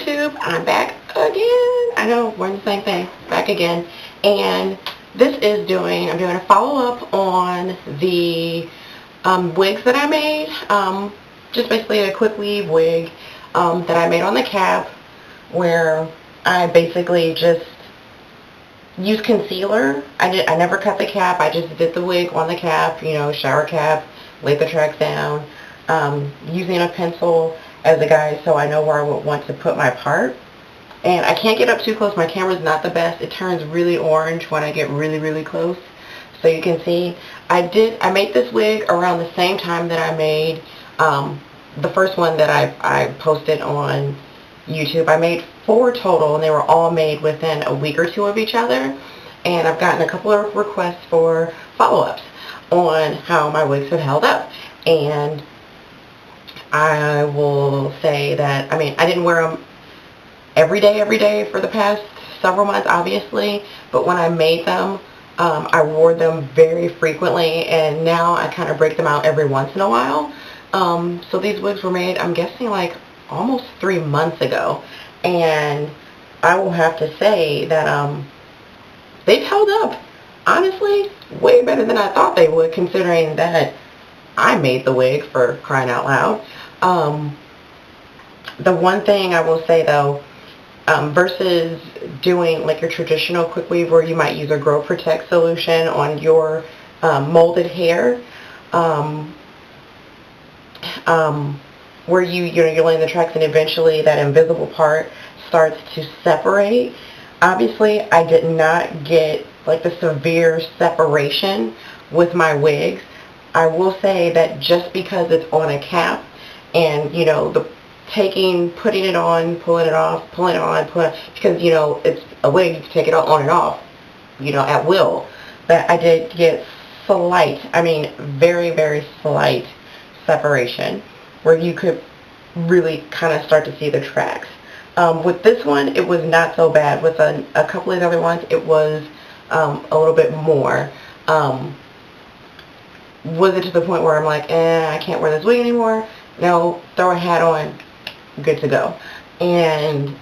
YouTube? I'm back again. I know, we're in the same thing. Back again. And this is I'm doing a follow-up on the wigs that I made. Just basically a quick weave wig that I made on the cap, where I basically just used concealer. I never cut the cap. I just did the wig on the cap, you know, shower cap, laid the tracks down, using a pencil as a guide so I know where I would want to put my part. And I can't get up too close. My camera's not the best. It turns really orange when I get really close. So you can see I made this wig around the same time that I made the first one that I posted on YouTube. I made 4 total, and they were all made within a week or 2 of each other. And I've gotten a couple of requests for follow-ups on how my wigs have held up. And I will say that, I mean, I didn't wear them every day for the past several months, obviously, but when I made them, I wore them very frequently, and now I kind of break them out every once in a while. So these wigs were made, I'm guessing, like almost 3 months ago, and I will have to say that they've held up, honestly, way better than I thought they would, considering that I made the wig, for crying out loud. The one thing I will say though, versus doing like your traditional quick weave where you might use a Grow Protect solution on your molded hair, where you're laying the tracks and eventually that invisible part starts to separate. Obviously, I did not get like the severe separation with my wigs. I will say that just because it's on a cap, and you know, putting it on, pulling it off, pulling it on, because you know it's a wig, you can take it on and off, you know, at will. But I did get slight, I mean very slight separation, where you could really kind of start to see the tracks. With this one, it was not so bad. With a couple of the other ones, it was a little bit more. Was it to the point where I'm like, I can't wear this wig anymore? No, throw a hat on, good to go. And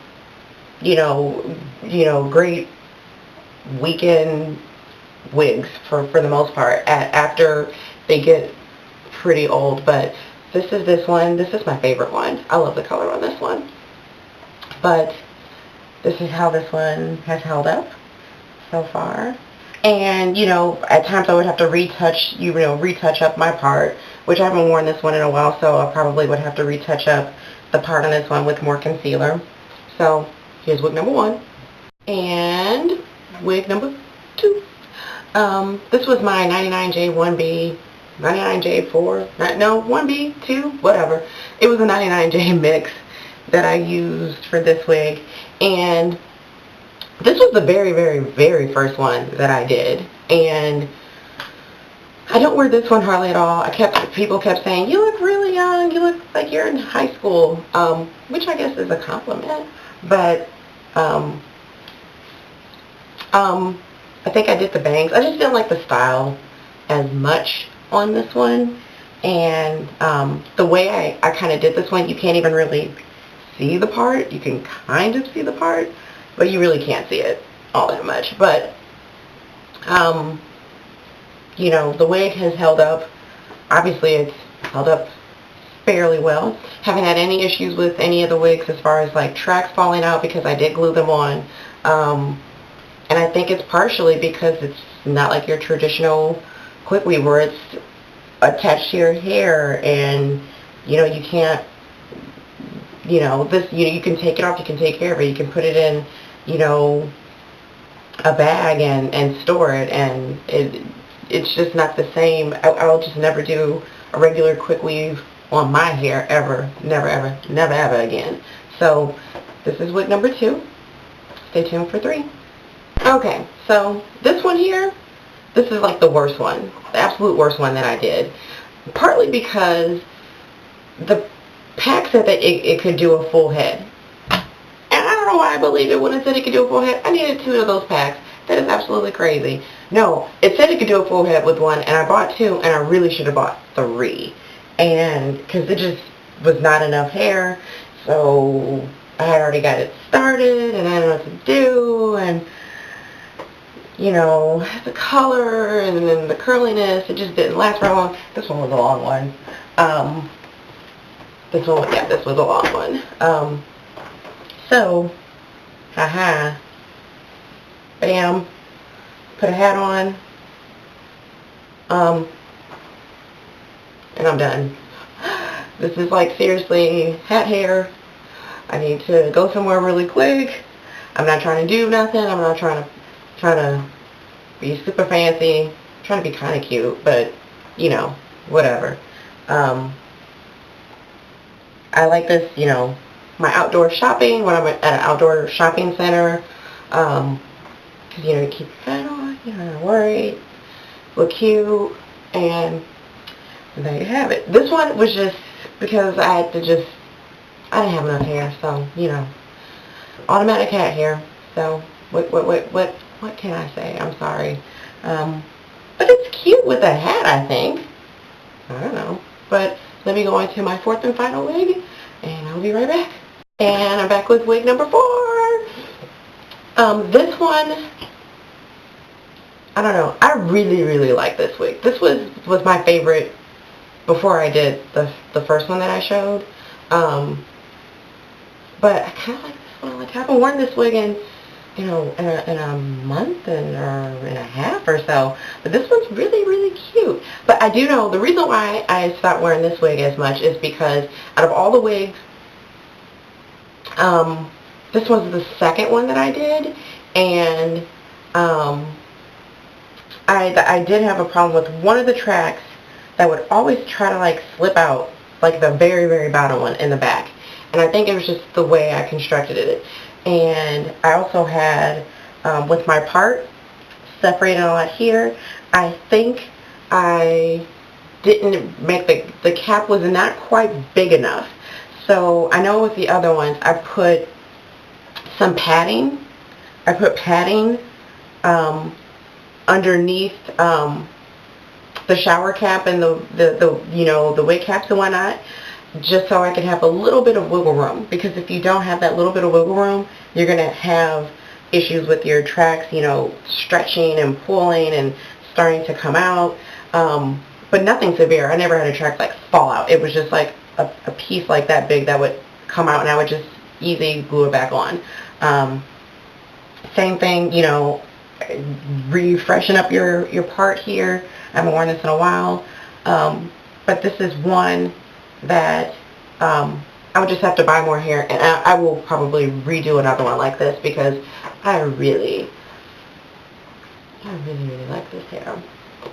you know, great weekend wigs for the most part after they get pretty old. But this is my favorite one. I love the color on this one. But this is how this one has held up so far. And you know, at times I would have to retouch up my part, which I haven't worn this one in a while, so I probably would have to retouch up the part on this one with more concealer. So here's wig number 1 and wig number 2. This was my 99J 1B, 99J 4, no, 1B, 2, whatever. It was a 99J mix that I used for this wig, and this was the very first one that I did, and I don't wear this one hardly at all. People kept saying, you look really young, you look like you're in high school, which I guess is a compliment, but I think I did the bangs. I just didn't like the style as much on this one, and the way I kind of did this one, you can't even really see the part. You can kind of see the part, but you really can't see it all that much. But you know, the wig has held up. Obviously, it's held up fairly well. Haven't had any issues with any of the wigs as far as like tracks falling out, because I did glue them on. And I think it's partially because it's not like your traditional quick weave where it's attached to your hair, and you know, you can't, you know, this, you know, you can take it off, you can take care of it, you can put it in, you know, a bag and store it, and it's just not the same. I'll just never do a regular quick weave on my hair ever. Never ever again. So this is wig number 2. Stay tuned for 3. Okay, so this one here, this is like the worst one, the absolute worst one that I did. Partly because the pack said that it could do a full head. And I don't know why I believed it when it said it could do a full head. I needed 2 of those packs. That is absolutely crazy. No, it said it could do a full head with 1, and I bought 2, and I really should have bought 3. And because it just was not enough hair. So I had already got it started and I didn't know what to do, and you know, the color and then the curliness, it just didn't last very long. This one was a long one. This was a long one. So, haha, bam, put a hat on, and I'm done. This is like seriously hat hair. I need to go somewhere really quick. I'm not trying to do nothing. I'm not trying to be super fancy. I'm trying to be kind of cute, but you know, whatever. I like this, you know, my outdoor shopping when I'm at an outdoor shopping center. Cause you know, you keep your hat on, you're not worried, look cute, and there you have it. This one was just because I didn't have enough hair, so you know, automatic hat hair. So what can I say? I'm sorry, but it's cute with a hat, I think. I don't know, but let me go into my fourth and final wig, and I'll be right back. And I'm back with wig number 4. This one, I don't know. I really like this wig. This was my favorite before I did the first one that I showed. But I kind of like this one. Like I haven't worn this wig in, you know, in a month or in a half or so. But this one's really cute. But I do know the reason why I stopped wearing this wig as much is because out of all the wigs, this was the second one that I did, and I did have a problem with one of the tracks that would always try to like slip out, like the very bottom one in the back. And I think it was just the way I constructed it. And I also had, with my part separated a lot here, I think I didn't make the cap was not quite big enough. So I know with the other ones I put some padding. I put padding underneath the shower cap and the you know, the wig caps and whatnot, just so I could have a little bit of wiggle room. Because if you don't have that little bit of wiggle room, you're gonna have issues with your tracks, you know, stretching and pulling and starting to come out. But nothing severe. I never had a track like fall out. It was just like a piece like that big that would come out, and I would just easy glue it back on. Same thing, you know, refreshen up your part here. I haven't worn this in a while, but this is one that I would just have to buy more hair, and I will probably redo another one like this because I really like this hair.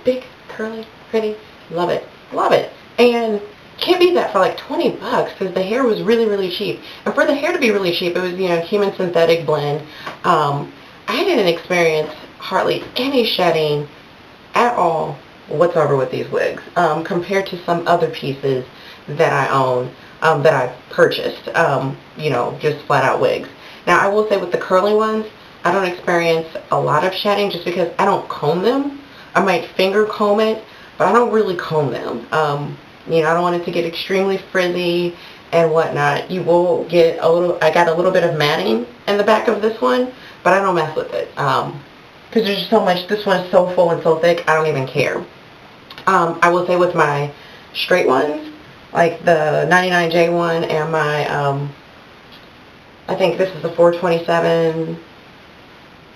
Big, curly, pretty, love it, and can't beat that for like 20 bucks because the hair was really cheap. And for the hair to be really cheap, it was, you know, human synthetic blend. I didn't experience hardly any shedding at all whatsoever with these wigs, compared to some other pieces that I own, that I've purchased, you know, just flat out wigs. Now I will say with the curly ones, I don't experience a lot of shedding just because I don't comb them. I might finger comb it, but I don't really comb them. You know, I don't want it to get extremely frizzy and whatnot. You will get a little, I got a little bit of matting in the back of this one, but I don't mess with it. Because there's so much, this one is so full and so thick, I don't even care. I will say with my straight ones, like the 99J one and my, I think this is a 427,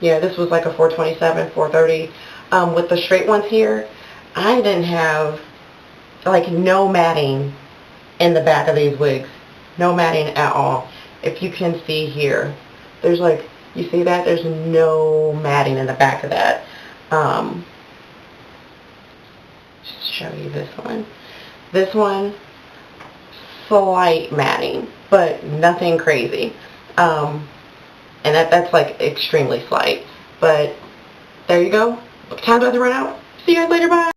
yeah, this was like a 427, 430. With the straight ones here, I didn't have, like, no matting in the back of these wigs. No matting at all. If you can see here, there's like, you see that? There's no matting in the back of that. Just show you this one. This one, slight matting, but nothing crazy. And that's like extremely slight. But there you go. Time's about to run out. See you guys later. Bye.